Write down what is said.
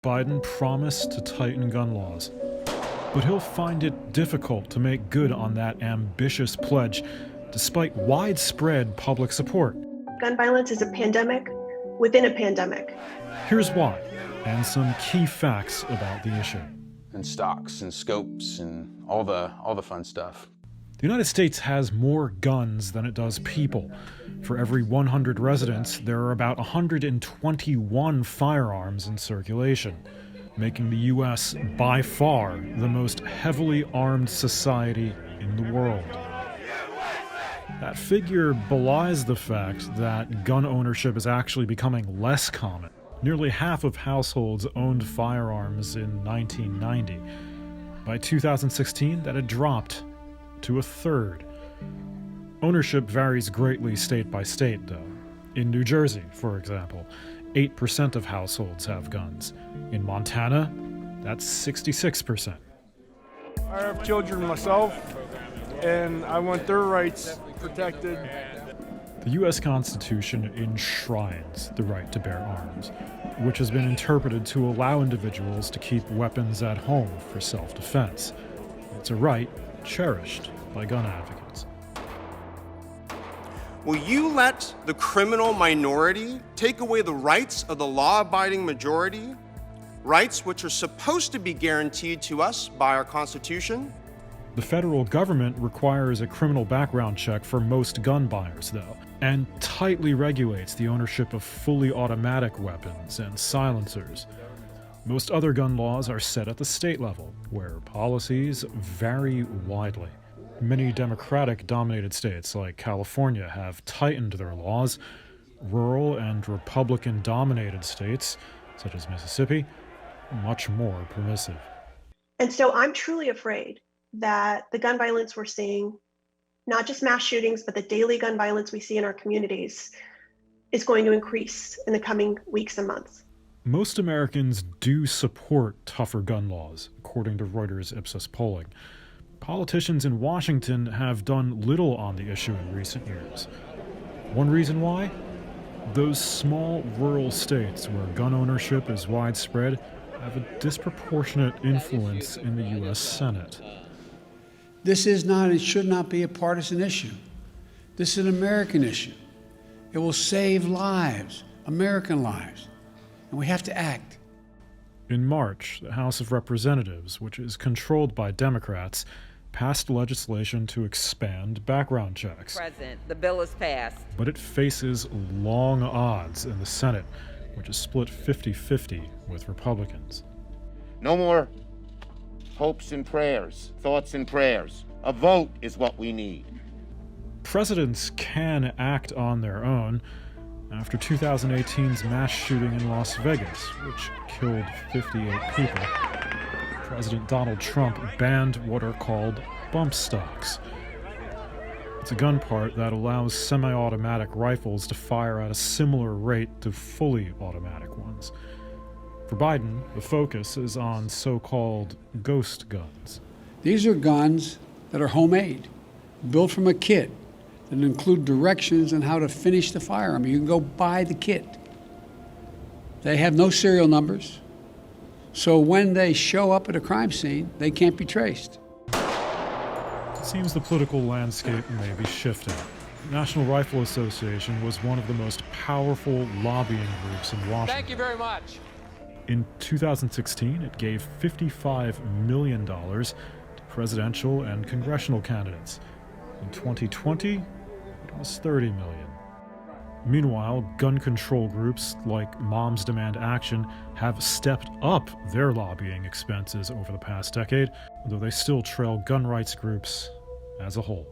Biden promised to tighten gun laws, but he'll find it difficult to make good on that ambitious pledge, despite widespread public support. Gun violence is a pandemic within a pandemic. Here's why, and some key facts about the issue. And stocks and scopes and all the fun stuff. The United States has more guns than it does people. For every 100 residents, there are about 121 firearms in circulation, making the U.S. by far the most heavily armed society in the world. That figure belies the fact that gun ownership is actually becoming less common. Nearly half of households owned firearms in 1990. By 2016, that had dropped to a third. Ownership varies greatly state by state, though. In New Jersey, for example, 8% of households have guns. In Montana, that's 66%. I have children myself, and I want their rights protected. The U.S. Constitution enshrines the right to bear arms, which has been interpreted to allow individuals to keep weapons at home for self-defense. It's a right cherished by gun advocates. Will you let the criminal minority take away the rights of the law-abiding majority, rights which are supposed to be guaranteed to us by our Constitution? The federal government requires a criminal background check for most gun buyers, though, and tightly regulates the ownership of fully automatic weapons and silencers. Most other gun laws are set at the state level, where policies vary widely. Many Democratic-dominated states like California have tightened their laws. Rural and Republican-dominated states, such as Mississippi, much more permissive. And so I'm truly afraid that the gun violence we're seeing, not just mass shootings, but the daily gun violence we see in our communities, is going to increase in the coming weeks and months. Most Americans do support tougher gun laws, according to Reuters Ipsos polling. Politicians in Washington have done little on the issue in recent years. One reason why? Those small rural states where gun ownership is widespread have a disproportionate influence in the U.S. Senate. This is not and should not be a partisan issue. This is an American issue. It will save lives, American lives, and we have to act. In March, the House of Representatives, which is controlled by Democrats, passed legislation to expand background checks. President, the bill is passed. But it faces long odds in the Senate, which is split 50-50 with Republicans. No more hopes and prayers, thoughts and prayers. A vote is what we need. Presidents can act on their own. After 2018's mass shooting in Las Vegas, which killed 58 people, President Donald Trump banned what are called bump stocks. It's a gun part that allows semi-automatic rifles to fire at a similar rate to fully automatic ones. For Biden, the focus is on so-called ghost guns. These are guns that are homemade, built from a kit, that include directions on how to finish the firearm. You can go buy the kit. They have no serial numbers, so when they show up at a crime scene, they can't be traced. It seems the political landscape may be shifting. The National Rifle Association was one of the most powerful lobbying groups in Washington. Thank you very much. In 2016, it gave $55 million to presidential and congressional candidates. In 2020, it was $30 million. Meanwhile, gun control groups like Moms Demand Action have stepped up their lobbying expenses over the past decade, though they still trail gun rights groups as a whole.